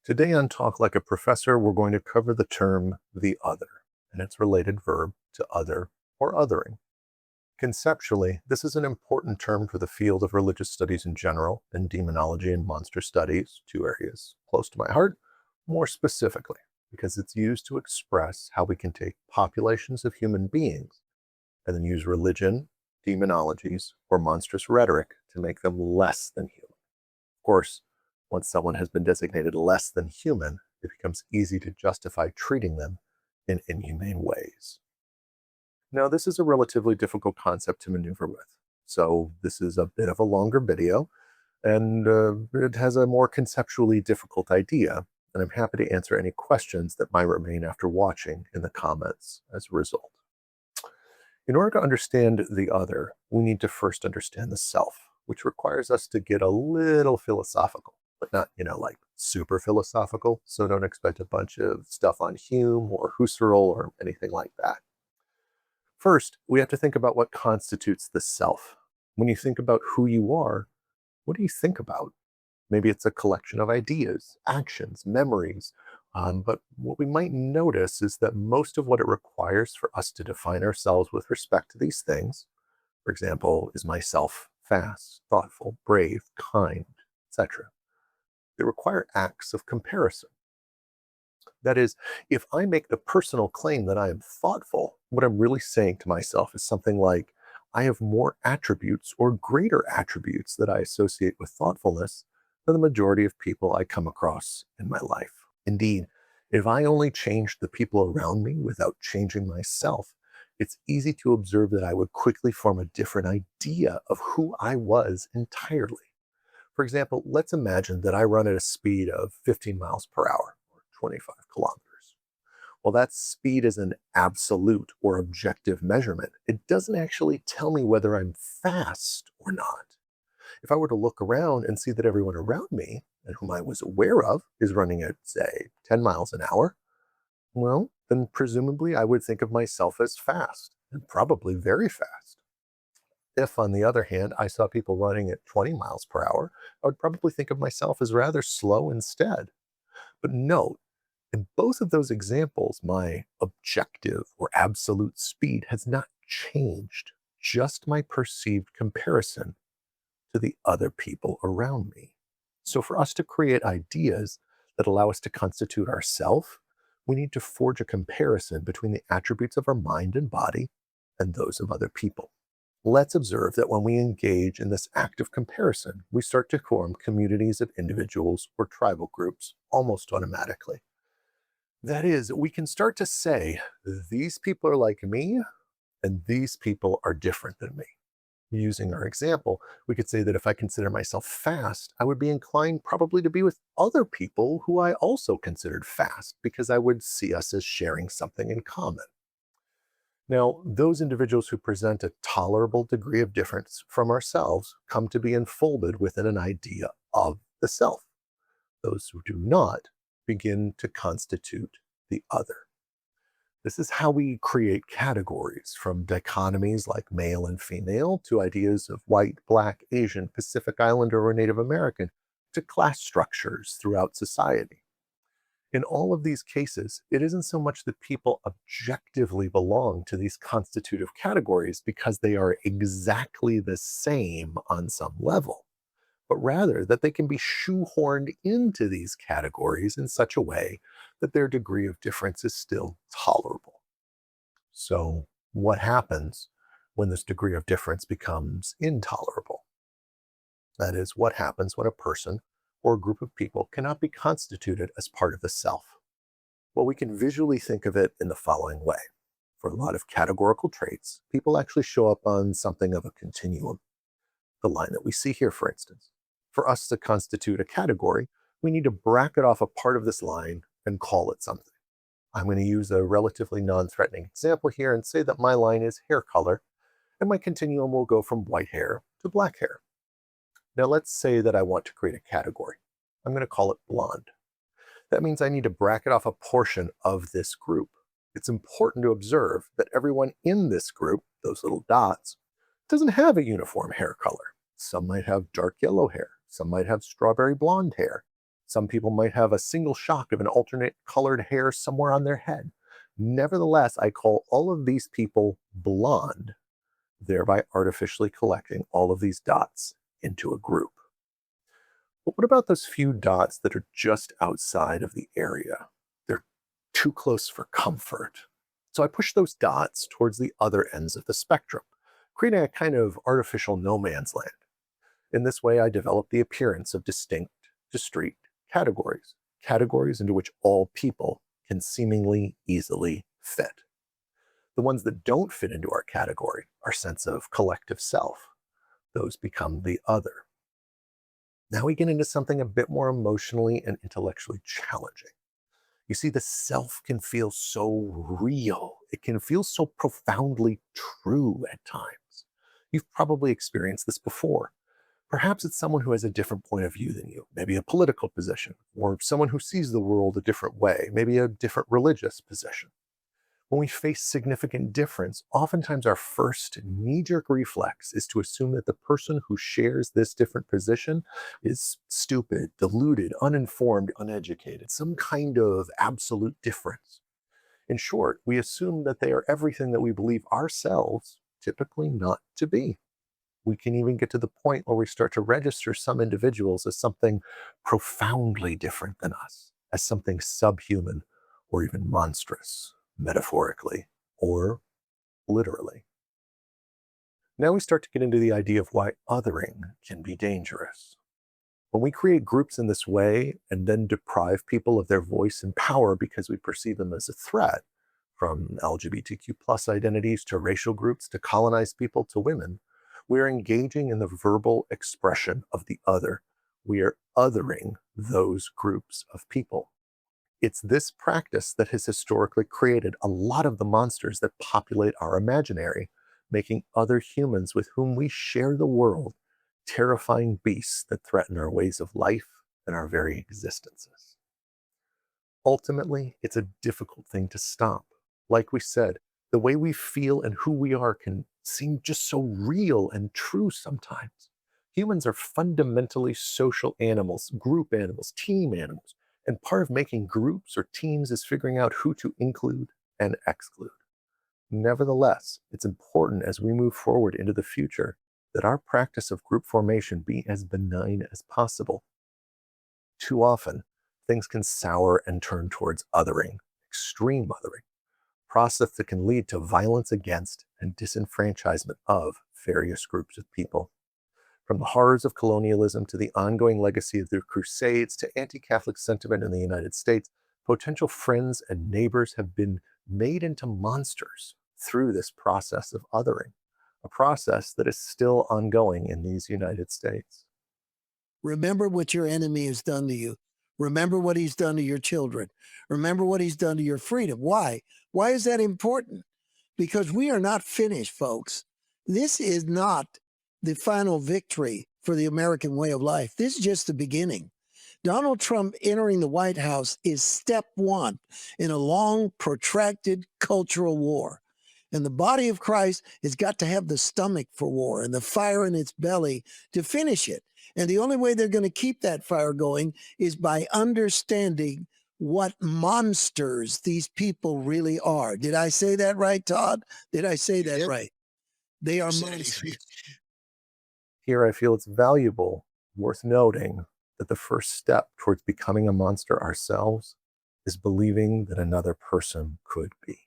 Today on Talk Like a Professor, we're going to cover the term the other and its related verb to other or othering. Conceptually, this is an important term for the field of religious studies in general and demonology and monster studies, two areas close to my heart, more specifically, because it's used to express how we can take populations of human beings and then use religion, demonologies, or monstrous rhetoric to make them less than human. Of course, once someone has been designated less than human, it becomes easy to justify treating them in inhumane ways. Now, this is a relatively difficult concept to maneuver with, so this is a bit of a longer video, and it has a more conceptually difficult idea, and I'm happy to answer any questions that might remain after watching in the comments as a result. In order to understand the other, we need to first understand the self, which requires us to get a little philosophical, but not, like super philosophical, so don't expect a bunch of stuff on Hume or Husserl or anything like that. First, we have to think about what constitutes the self. When you think about who you are, what do you think about? Maybe it's a collection of ideas, actions, memories, but what we might notice is that most of what it requires for us to define ourselves with respect to these things, for example, is myself fast, thoughtful, brave, kind, etc. They require acts of comparison. That is, if I make the personal claim that I am thoughtful, what I'm really saying to myself is something like, I have more attributes or greater attributes that I associate with thoughtfulness than the majority of people I come across in my life. Indeed, if I only changed the people around me without changing myself, it's easy to observe that I would quickly form a different idea of who I was entirely. For example, let's imagine that I run at a speed of 15 miles per hour, or 25 kilometers. Well, that speed is an absolute or objective measurement. It doesn't actually tell me whether I'm fast or not. If I were to look around and see that everyone around me, and whom I was aware of, is running at, say, 10 miles an hour, well, then presumably I would think of myself as fast, and probably very fast. If, on the other hand, I saw people running at 20 miles per hour, I would probably think of myself as rather slow instead. But note, in both of those examples, my objective or absolute speed has not changed, just my perceived comparison to the other people around me. So for us to create ideas that allow us to constitute ourself, we need to forge a comparison between the attributes of our mind and body and those of other people. Let's observe that when we engage in this act of comparison, we start to form communities of individuals or tribal groups almost automatically. That is, we can start to say, these people are like me, and these people are different than me. Using our example, we could say that if I consider myself fast, I would be inclined probably to be with other people who I also considered fast, because I would see us as sharing something in common. Now, those individuals who present a tolerable degree of difference from ourselves come to be enfolded within an idea of the self. Those who do not begin to constitute the other. This is how we create categories, from dichotomies like male and female to ideas of white, black, Asian, Pacific Islander, or Native American, to class structures throughout society. In all of these cases, it isn't so much that people objectively belong to these constitutive categories because they are exactly the same on some level, but rather that they can be shoehorned into these categories in such a way that their degree of difference is still tolerable. So, what happens when this degree of difference becomes intolerable? That is, what happens when a person or a group of people cannot be constituted as part of the self? Well, we can visually think of it in the following way. For a lot of categorical traits, people actually show up on something of a continuum. The line that we see here, for instance. For us to constitute a category, we need to bracket off a part of this line and call it something. I'm going to use a relatively non-threatening example here and say that my line is hair color, and my continuum will go from white hair to black hair. Now let's say that I want to create a category. I'm going to call it blonde. That means I need to bracket off a portion of this group. It's important to observe that everyone in this group, those little dots, doesn't have a uniform hair color. Some might have dark yellow hair. Some might have strawberry blonde hair. Some people might have a single shock of an alternate colored hair somewhere on their head. Nevertheless, I call all of these people blonde, thereby artificially collecting all of these dots into a group. But what about those few dots that are just outside of the area? They're too close for comfort. So I push those dots towards the other ends of the spectrum, creating a kind of artificial no man's land. In this way, I develop the appearance of distinct, discrete categories, categories into which all people can seemingly easily fit. The ones that don't fit into our category, our sense of collective self, those become the other. Now we get into something a bit more emotionally and intellectually challenging. You see, the self can feel so real. It can feel so profoundly true at times. You've probably experienced this before. Perhaps it's someone who has a different point of view than you, maybe a political position, or someone who sees the world a different way, maybe a different religious position. When we face significant difference, oftentimes our first knee-jerk reflex is to assume that the person who shares this different position is stupid, deluded, uninformed, uneducated, some kind of absolute difference. In short, we assume that they are everything that we believe ourselves typically not to be. We can even get to the point where we start to register some individuals as something profoundly different than us, as something subhuman or even monstrous, metaphorically or literally. Now we start to get into the idea of why othering can be dangerous. When we create groups in this way and then deprive people of their voice and power because we perceive them as a threat, from LGBTQ plus identities to racial groups to colonized people to women, we are engaging in the verbal expression of the other. We are othering those groups of people. It's this practice that has historically created a lot of the monsters that populate our imaginary, making other humans with whom we share the world terrifying beasts that threaten our ways of life and our very existences. Ultimately, it's a difficult thing to stop. Like we said, the way we feel and who we are can seem just so real and true sometimes. Humans are fundamentally social animals, group animals, team animals, and part of making groups or teams is figuring out who to include and exclude. Nevertheless, it's important as we move forward into the future that our practice of group formation be as benign as possible. Too often, things can sour and turn towards othering, extreme othering, process that can lead to violence against and disenfranchisement of various groups of people. From the horrors of colonialism to the ongoing legacy of the Crusades to anti-Catholic sentiment in the United States, potential friends and neighbors have been made into monsters through this process of othering, a process that is still ongoing in these United States. Remember what your enemy has done to you. Remember what he's done to your children. Remember what he's done to your freedom. Why? Why is that important? Because we are not finished, folks. This is not the final victory for the American way of life. This is just the beginning. Donald Trump entering the White House is step one in a long, protracted cultural war. And the body of Christ has got to have the stomach for war and the fire in its belly to finish it. And the only way they're going to keep that fire going is by understanding what monsters these people really are. Did I say that right, Todd? Did I say that right? They are monsters. Here I feel it's valuable, worth noting, that the first step towards becoming a monster ourselves is believing that another person could be.